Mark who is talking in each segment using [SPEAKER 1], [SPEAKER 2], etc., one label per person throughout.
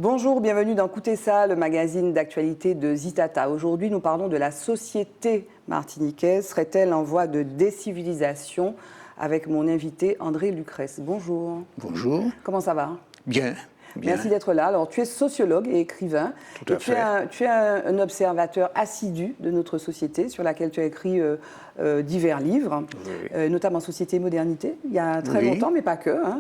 [SPEAKER 1] Bonjour, bienvenue dans Écoutez ça, le magazine d'actualité de Zitata. Aujourd'hui, nous parlons de la société martiniquaise. Serait-elle en voie de décivilisation? Avec mon invité André Lucrèce. Bonjour.
[SPEAKER 2] Bonjour.
[SPEAKER 1] Comment ça va?
[SPEAKER 2] Bien. Bien.
[SPEAKER 1] Merci d'être là. Alors, tu es sociologue et écrivain.
[SPEAKER 2] Tout à fait.
[SPEAKER 1] Tu es un observateur assidu de notre société, sur laquelle tu as écrit divers livres,
[SPEAKER 2] Oui.
[SPEAKER 1] notamment Société et Modernité, il y a très
[SPEAKER 2] Oui.
[SPEAKER 1] longtemps, mais pas que. Hein.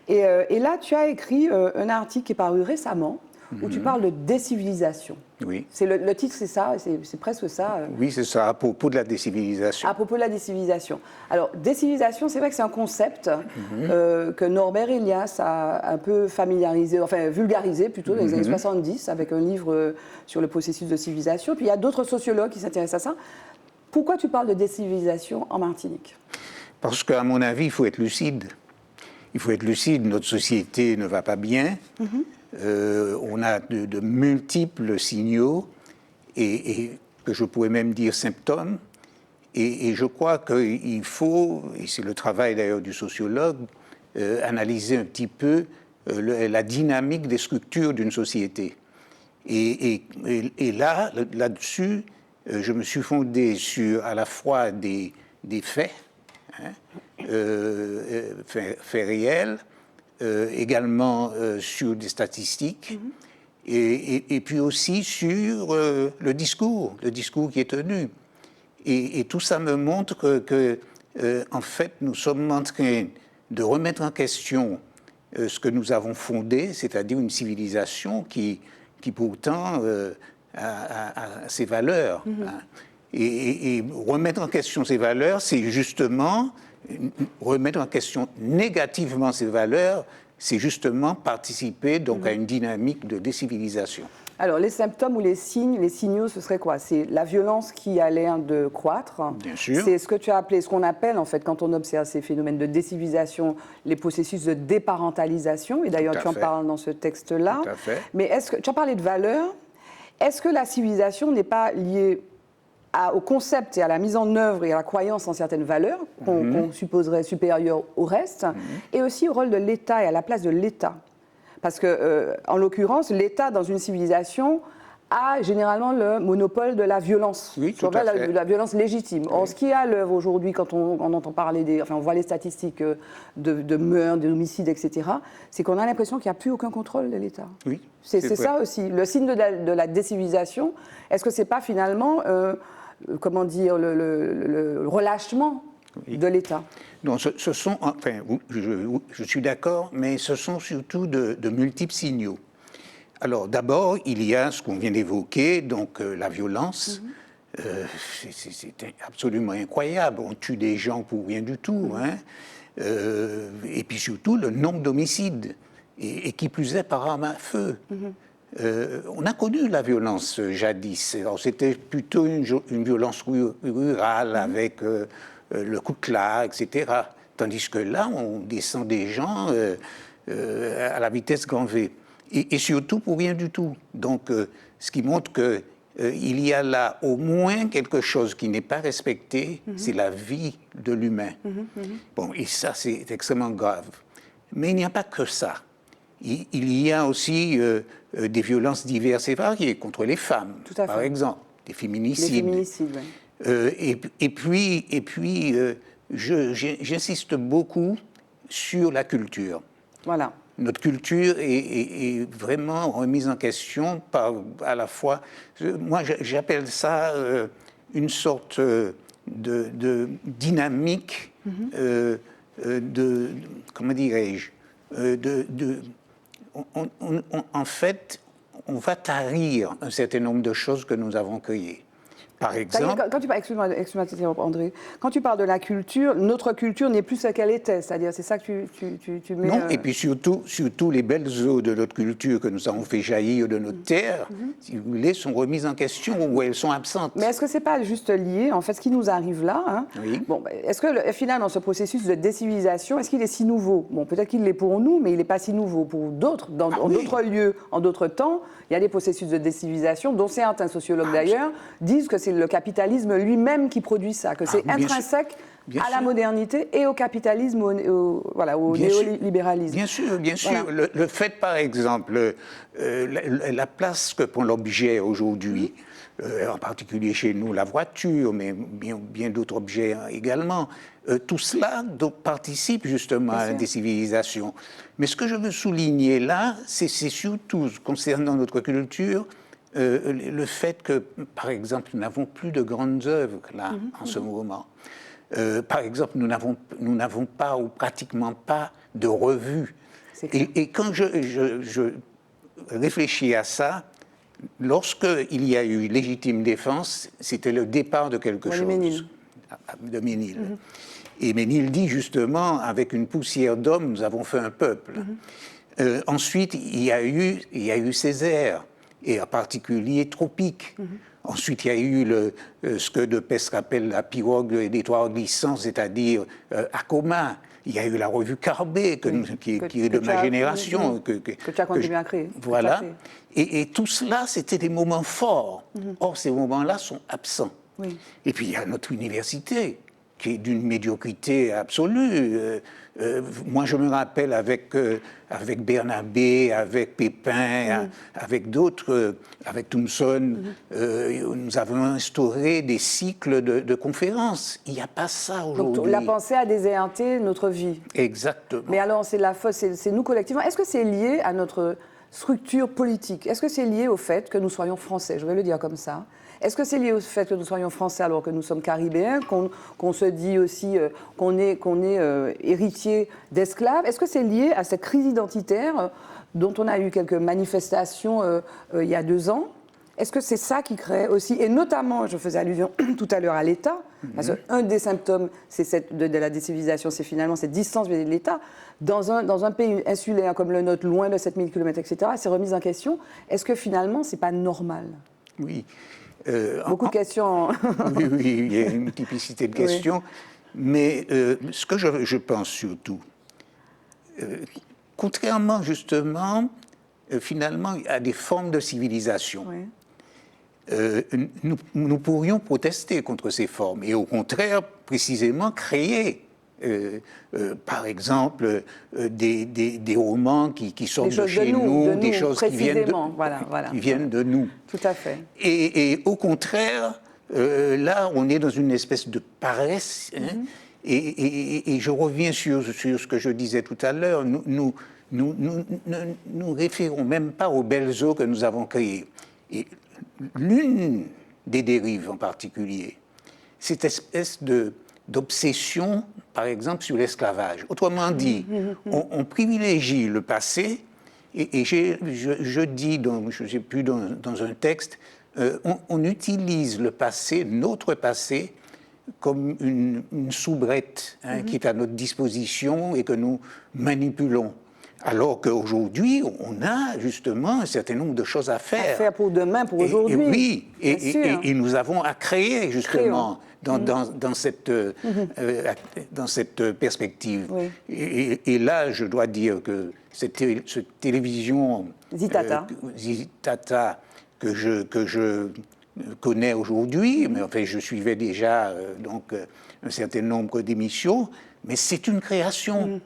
[SPEAKER 1] Et là, tu as écrit un article qui est paru récemment, où tu parles de décivilisation.
[SPEAKER 2] Oui.
[SPEAKER 1] Le titre, c'est ça, c'est presque ça.
[SPEAKER 2] Oui, c'est ça, à propos de la décivilisation.
[SPEAKER 1] À propos de la décivilisation. Alors, décivilisation, c'est vrai que c'est un concept que Norbert Elias a un peu familiarisé, enfin vulgarisé plutôt, dans les années 70, avec un livre sur le processus de civilisation. Puis il y a d'autres sociologues qui s'intéressent à ça. Pourquoi tu parles de décivilisation en Martinique?
[SPEAKER 2] Parce qu'à mon avis, il faut être lucide. Il faut être lucide, notre société ne va pas bien. On a de multiples signaux et que je pourrais même dire symptômes. Et je crois qu'il faut, et c'est le travail d'ailleurs du sociologue, analyser un petit peu la dynamique des structures d'une société. Et là-dessus, je me suis fondé sur à la fois des faits, faits réels, également sur des statistiques, et puis aussi sur le discours qui est tenu. Et tout ça me montre que en fait, nous sommes en train de remettre en question ce que nous avons fondé, c'est-à-dire une civilisation qui pourtant a ses valeurs. Hein. Et remettre en question ces valeurs, c'est justement remettre en question négativement ces valeurs, c'est justement participer donc à une dynamique de décivilisation. Alors,
[SPEAKER 1] les symptômes ou les signaux, ce serait quoi? C'est la violence qui a l'air de croître.
[SPEAKER 2] Bien sûr.
[SPEAKER 1] C'est ce que tu as appelé, ce qu'on appelle, en fait, quand on observe ces phénomènes de décivilisation, les processus de déparentalisation. Et d'ailleurs, tu en parles dans ce texte-là.
[SPEAKER 2] Tout à fait.
[SPEAKER 1] Mais est-ce que tu as parlé de valeurs? Est-ce que la civilisation n'est pas liée au concept et à la mise en œuvre et à la croyance en certaines valeurs qu'on supposerait supérieures au reste, et aussi au rôle de l'État et à la place de l'État? Parce que, en l'occurrence, l'État, dans une civilisation, a généralement le monopole de la violence,
[SPEAKER 2] oui, tout à fait.
[SPEAKER 1] La violence légitime. Oui. Or, ce qui est à l'œuvre aujourd'hui, quand on entend parler on voit les statistiques de meurtres, d'homicides, etc., c'est qu'on a l'impression qu'il n'y a plus aucun contrôle de l'État.
[SPEAKER 2] Oui,
[SPEAKER 1] c'est ça aussi. Le signe de la décivilisation, est-ce que ce n'est pas finalement, comment dire, le relâchement de l'État?
[SPEAKER 2] Non, ce sont, enfin, je suis d'accord, mais ce sont surtout de multiples signaux. Alors, d'abord, il y a ce qu'on vient d'évoquer, donc la violence. C'est absolument incroyable. On tue des gens pour rien du tout. Hein. Et puis surtout, le nombre d'homicides, et qui plus est par arme à feu. On a connu la violence jadis. Alors, c'était plutôt une violence rurale avec le coutelas, etc. Tandis que là, on descend des gens à la vitesse grand V. Et surtout pour rien du tout. Donc, ce qui montre qu'il y a là au moins quelque chose qui n'est pas respecté, c'est la vie de l'humain. Bon, et ça, c'est extrêmement grave. Mais il n'y a pas que ça. Il y a aussi des violences diverses et variées contre les femmes, par exemple, des féminicides.
[SPEAKER 1] Les féminicides, oui.
[SPEAKER 2] Et puis j'insiste beaucoup sur la culture.
[SPEAKER 1] Voilà.
[SPEAKER 2] Notre culture est vraiment remise en question par, à la fois, moi j'appelle ça une sorte de dynamique comment dirais-je, en fait, on va tarir un certain nombre de choses que nous avons créées. Par exemple...
[SPEAKER 1] Quand tu parles, excuse-moi, André, quand tu parles de la culture, notre culture n'est plus ce qu'elle était, c'est-à-dire, c'est ça que tu mets...
[SPEAKER 2] Non, et puis surtout, les belles eaux de notre culture que nous avons fait jaillir de notre terre, si vous voulez, sont remises en question ou elles sont absentes.
[SPEAKER 1] Mais est-ce que c'est pas juste lié, en fait, ce qui nous arrive là, hein,
[SPEAKER 2] oui.
[SPEAKER 1] Bon, est-ce que, finalement, dans ce processus de décivilisation, est-ce qu'il est si nouveau? Bon, peut-être qu'il l'est pour nous, mais il n'est pas si nouveau pour d'autres, en d'autres lieux, en d'autres temps. Il y a des processus de décivilisation, dont certains sociologues d'ailleurs disent que c'est le capitalisme lui-même qui produit ça, que c'est intrinsèque à la modernité et au capitalisme, au néolibéralisme.
[SPEAKER 2] Bien sûr, bien sûr. Voilà. Le fait, par exemple, la place que prend l'objet aujourd'hui, en particulier chez nous, la voiture, mais bien d'autres objets également, tout cela participe justement à des civilisations. Mais ce que je veux souligner là, c'est surtout concernant notre culture, le fait que, par exemple, nous n'avons plus de grandes œuvres là, en ce moment. Par exemple, nous n'avons pas ou pratiquement pas de revues. Et quand je réfléchis à ça, lorsqu'il y a eu légitime défense, c'était le départ de quelque chose. De Ménil. Et Ménil dit justement, avec une poussière d'hommes, nous avons fait un peuple. Ensuite, il y a eu Césaire, et en particulier Tropique. Ensuite, il y a eu ce que de Pestre appelle la pirogue des trois glissants, c'est-à-dire Acoma. Il y a eu la revue Carbet, qui est de ma génération.
[SPEAKER 1] Que tu as continué à créer.
[SPEAKER 2] Voilà. Et tout cela, c'était des moments forts. Or, ces moments-là sont absents. Et puis, il y a notre université, qui est d'une médiocrité absolue. Moi, je me rappelle avec Bernabé, avec Pépin, avec d'autres, avec Thomson, nous avons instauré des cycles de conférences. Il n'y a pas ça aujourd'hui.
[SPEAKER 1] Donc, la pensée a déséanté notre vie.
[SPEAKER 2] Exactement.
[SPEAKER 1] Mais alors, c'est nous collectivement. Est-ce que c'est lié à notre structure politique? Est-ce que c'est lié au fait que nous soyons français? Je vais le dire comme ça. Est-ce que c'est lié au fait que nous soyons français alors que nous sommes caribéens, qu'on se dit aussi qu'on est héritier d'esclaves? Est-ce que c'est lié à cette crise identitaire dont on a eu quelques manifestations il y a 2 ans? Est-ce que c'est ça qui crée aussi, et notamment, je faisais allusion tout à l'heure à l'État, parce qu'un des symptômes de la décivilisation, c'est finalement cette distance vis-à-vis de l'État. Dans un pays insulaire comme le nôtre, loin de 7000 km, etc., c'est remis en question. Est-ce que finalement, c'est pas normal?
[SPEAKER 2] Oui.
[SPEAKER 1] Beaucoup de questions.
[SPEAKER 2] Oui, il y a une multiplicité de questions. Mais ce que je pense surtout, contrairement justement, finalement, à des formes de civilisation, nous pourrions protester contre ces formes et au contraire, précisément, créer. Par exemple, des romans qui sortent de chez nous, des choses qui viennent de nous.
[SPEAKER 1] Tout à fait.
[SPEAKER 2] Et au contraire, là, on est dans une espèce de paresse. Et je reviens sur ce que je disais tout à l'heure. Nous référons même pas aux belles eaux que nous avons créées. Et l'une des dérives en particulier, cette espèce d'obsession, par exemple, sur l'esclavage. Autrement dit, on privilégie le passé, et je dis, je ne sais plus, dans un texte, on utilise le passé, notre passé, comme une soubrette qui est à notre disposition et que nous manipulons. Alors qu'aujourd'hui, on a justement un certain nombre de choses à faire.
[SPEAKER 1] À faire pour demain, pour aujourd'hui.
[SPEAKER 2] Et nous avons à créer justement dans cette perspective.
[SPEAKER 1] Oui.
[SPEAKER 2] Et là, je dois dire que cette télévision Zitata que je connais aujourd'hui, mais enfin je suivais déjà un certain nombre d'émissions, mais c'est une création.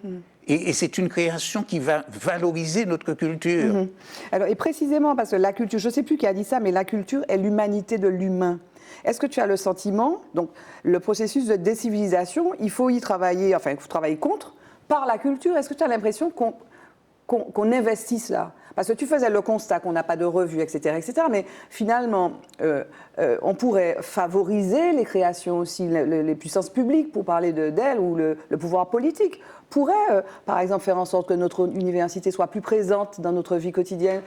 [SPEAKER 2] Et c'est une création qui va valoriser notre culture.
[SPEAKER 1] Alors, et précisément, parce que la culture, je ne sais plus qui a dit ça, mais la culture est l'humanité de l'humain. Est-ce que tu as le sentiment, donc le processus de décivilisation, il faut y travailler, enfin il faut travailler contre, par la culture? Est-ce que tu as l'impression qu'on investisse là? Parce que tu faisais le constat qu'on n'a pas de revue, etc., mais finalement, on pourrait favoriser les créations aussi, les puissances publiques, pour parler d'elles, ou le pouvoir politique, pourrait, par exemple, faire en sorte que notre université soit plus présente dans notre vie quotidienne,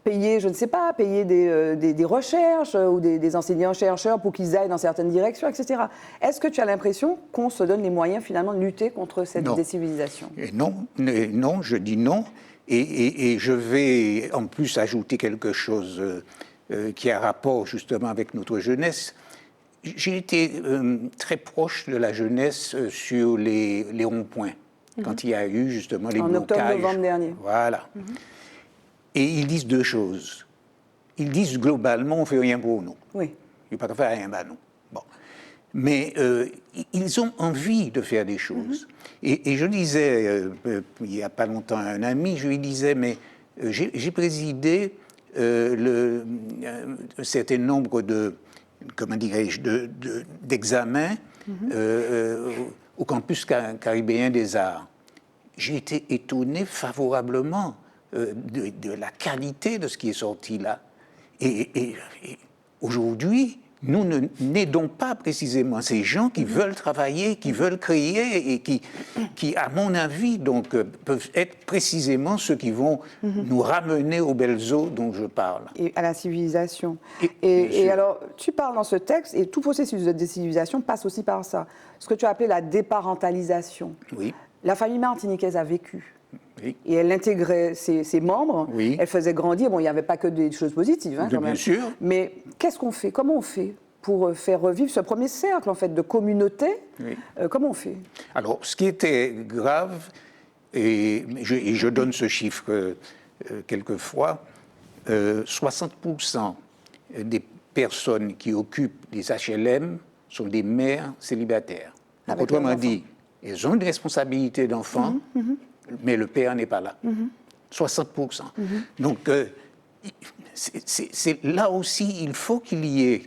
[SPEAKER 1] payer, je ne sais pas, payer des recherches ou des enseignants-chercheurs pour qu'ils aillent dans certaines directions, etc. Est-ce que tu as l'impression qu'on se donne les moyens, finalement, de lutter contre cette décivilisation?
[SPEAKER 2] Non, je dis non. Et je vais en plus ajouter quelque chose qui a rapport justement avec notre jeunesse. J'ai été très proche de la jeunesse sur les ronds-points, quand il y a eu justement les blocages.
[SPEAKER 1] En octobre-novembre dernier.
[SPEAKER 2] Voilà. Et ils disent 2 choses. Ils disent globalement, on ne fait rien pour nous.
[SPEAKER 1] Oui.
[SPEAKER 2] Il n'y a pas de faire rien, ben non. Bon. Mais ils ont envie de faire des choses. Et je disais, il n'y a pas longtemps à un ami, je lui disais, mais j'ai présidé un certain nombre de, comment dirais-je, d'examens au campus caribéen des arts. J'ai été étonné favorablement de la qualité de ce qui est sorti là. Et aujourd'hui, nous n'aidons pas précisément ces gens qui veulent travailler, qui veulent créer et qui à mon avis, donc, peuvent être précisément ceux qui vont nous ramener aux belles eaux dont je parle.
[SPEAKER 1] Et à la civilisation. Et alors, tu parles dans ce texte, et tout processus de décivilisation passe aussi par ça. Ce que tu as appelé la déparentalisation.
[SPEAKER 2] Oui.
[SPEAKER 1] La famille martiniquaise a vécu.
[SPEAKER 2] Oui.
[SPEAKER 1] Et elle intégrait ses membres,
[SPEAKER 2] oui.
[SPEAKER 1] Elle faisait grandir. Bon, il n'y avait pas que des choses positives, hein, quand même.
[SPEAKER 2] Bien sûr.
[SPEAKER 1] Mais qu'est-ce qu'on fait? Comment on fait pour faire revivre ce premier cercle, en fait, de communauté?
[SPEAKER 2] Oui.
[SPEAKER 1] Comment on fait?
[SPEAKER 2] Alors, ce qui était grave, et je donne ce chiffre quelquefois, 60% des personnes qui occupent des HLM sont des mères célibataires. Donc, autrement dit, elles ont une responsabilité d'enfant, mais le père n'est pas là. 60%. Donc, là aussi, il faut qu'il y ait...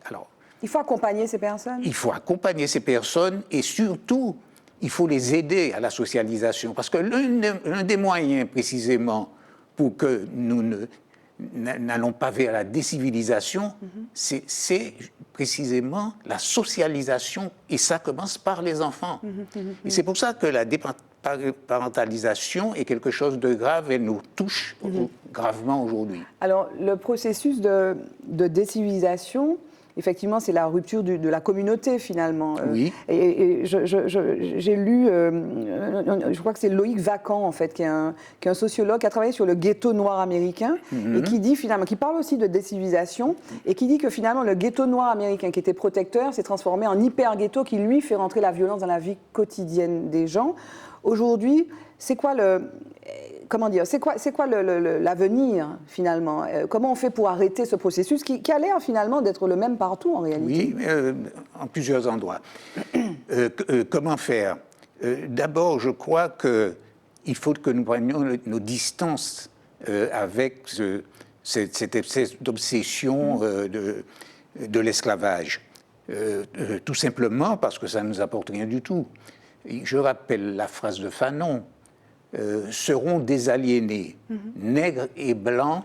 [SPEAKER 2] alors,
[SPEAKER 1] il faut accompagner ces personnes?
[SPEAKER 2] Il faut accompagner ces personnes et surtout, il faut les aider à la socialisation. Parce que l'un des moyens, précisément, pour que nous n'allons pas vers la décivilisation, c'est précisément la socialisation. Et ça commence par les enfants. Et c'est pour ça que la déparentalisation est quelque chose de grave. Elle nous touche gravement aujourd'hui.
[SPEAKER 1] Alors, le processus de décivilisation, effectivement, c'est la rupture de la communauté, finalement.
[SPEAKER 2] Oui.
[SPEAKER 1] Et j'ai lu, je crois que c'est Loïc Vacan, en fait, qui est un sociologue qui a travaillé sur le ghetto noir américain et qui dit, finalement, qui parle aussi de décivilisation et qui dit que, finalement, le ghetto noir américain qui était protecteur s'est transformé en hyper-ghetto qui, lui, fait rentrer la violence dans la vie quotidienne des gens. Aujourd'hui, c'est quoi l'avenir, finalement? Comment on fait pour arrêter ce processus qui a l'air, finalement, d'être le même partout, en réalité?
[SPEAKER 2] Oui, en plusieurs endroits. Comment faire? D'abord, je crois qu'il faut que nous prenions nos distances avec cette espèce d'obsession de l'esclavage. Tout simplement parce que ça ne nous apporte rien du tout. Je rappelle la phrase de Fanon. Seront des aliénés, nègres et blancs,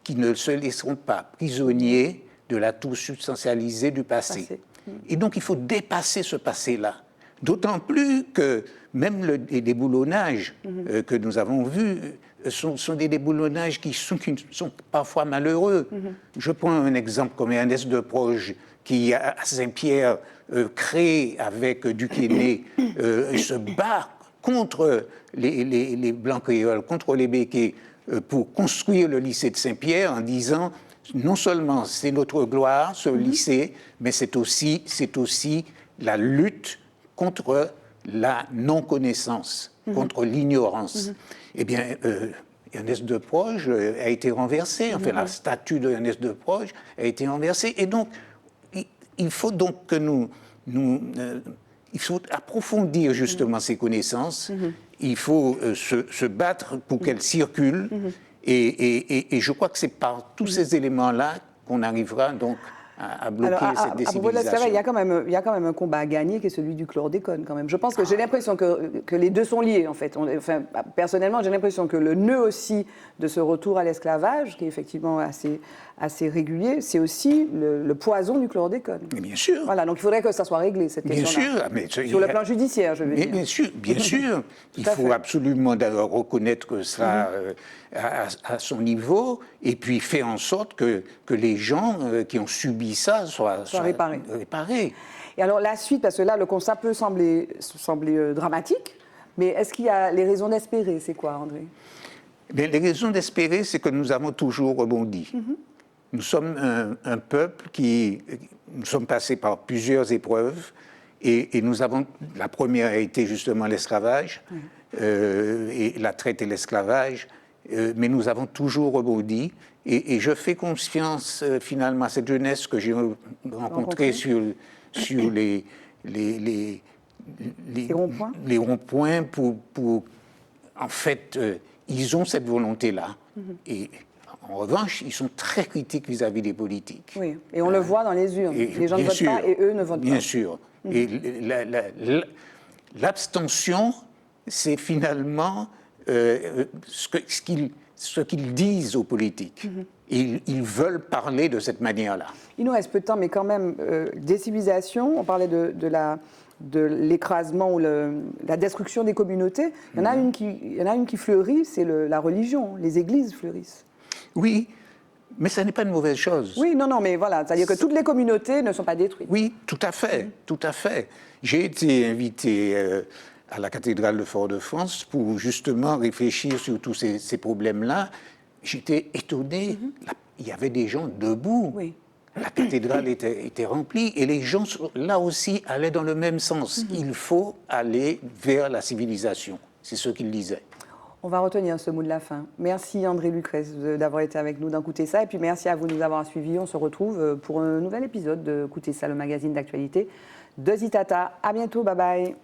[SPEAKER 2] qui ne se laisseront pas prisonniers de la tour substantialisée du passé. Et donc, il faut dépasser ce passé-là. D'autant plus que même les déboulonnages que nous avons vus sont des déboulonnages qui sont parfois malheureux. Je prends un exemple comme Ernest Deproge, qui, à Saint-Pierre, crée avec Duquesnay, se bat contre les Blancs créoles, contre les Békés, pour construire le lycée de Saint-Pierre en disant non seulement c'est notre gloire, ce lycée, mais c'est aussi la lutte contre la non-connaissance, contre l'ignorance. Eh bien, Ernest Deproge a été renversé, enfin la statue de Ernest Deproge a été renversée, et donc il faut donc que il faut approfondir justement ces connaissances, il faut se battre pour qu'elles circulent, et je crois que c'est par tous ces éléments-là qu'on arrivera donc à bloquer cette décivilisation.
[SPEAKER 1] Il y a quand même un combat à gagner qui est celui du chlordécone quand même. Je pense que j'ai l'impression que les deux sont liés en fait. Personnellement, j'ai l'impression que le nœud aussi de ce retour à l'esclavage, qui est effectivement assez régulier, c'est aussi le poison du chlordécone.
[SPEAKER 2] Mais bien sûr.
[SPEAKER 1] Voilà, donc il faudrait que ça soit réglé cette question-là.
[SPEAKER 2] Bien sûr.
[SPEAKER 1] Sur le plan judiciaire, je veux dire.
[SPEAKER 2] Bien sûr. Il faut absolument d'abord reconnaître ça à son niveau, et puis faire en sorte que les gens qui ont subi ça soient réparés.
[SPEAKER 1] Et alors la suite, parce que là, le constat peut sembler dramatique, mais est-ce qu'il y a les raisons d'espérer? C'est quoi, André?
[SPEAKER 2] Bien, les raisons d'espérer, c'est que nous avons toujours rebondi. Nous sommes un peuple nous sommes passés par plusieurs épreuves, et la première a été justement l'esclavage, et la traite et l'esclavage. mais nous avons toujours rebondi. Et je fais confiance finalement à cette jeunesse que j'ai rencontrée sur les
[SPEAKER 1] ronds-points.
[SPEAKER 2] Les ronds-points en fait, ils ont cette volonté-là. Et en revanche, ils sont très critiques vis-à-vis des politiques.
[SPEAKER 1] Oui, et on le voit dans les urnes. Les gens ne votent pas et eux ne votent pas.
[SPEAKER 2] Bien sûr. Et l'abstention, c'est finalement ce qu'ils disent aux politiques. Ils veulent parler de cette manière-là.
[SPEAKER 1] Il nous reste peu de temps, mais quand même, des civilisations, on parlait de l'écrasement ou la destruction des communautés. Il y en a une qui fleurit, c'est la religion. Les églises fleurissent.
[SPEAKER 2] Oui, mais ça n'est pas une mauvaise chose.
[SPEAKER 1] Oui, non, mais voilà, c'est-à-dire que toutes les communautés ne sont pas détruites.
[SPEAKER 2] Oui, tout à fait, tout à fait. J'ai été invité à la cathédrale de Fort-de-France pour justement réfléchir sur tous ces problèmes-là. J'étais étonné, il y avait des gens debout.
[SPEAKER 1] Oui.
[SPEAKER 2] La cathédrale était remplie et les gens, là aussi, allaient dans le même sens. Il faut aller vers la civilisation. C'est ce qu'ils disaient.
[SPEAKER 1] On va retenir ce mot de la fin. Merci André Lucrèce d'avoir été avec nous, d'Écouter ça. Et puis merci à vous de nous avoir suivis. On se retrouve pour un nouvel épisode de Écoutez ça, le magazine d'actualité de Zitata. À bientôt, bye bye.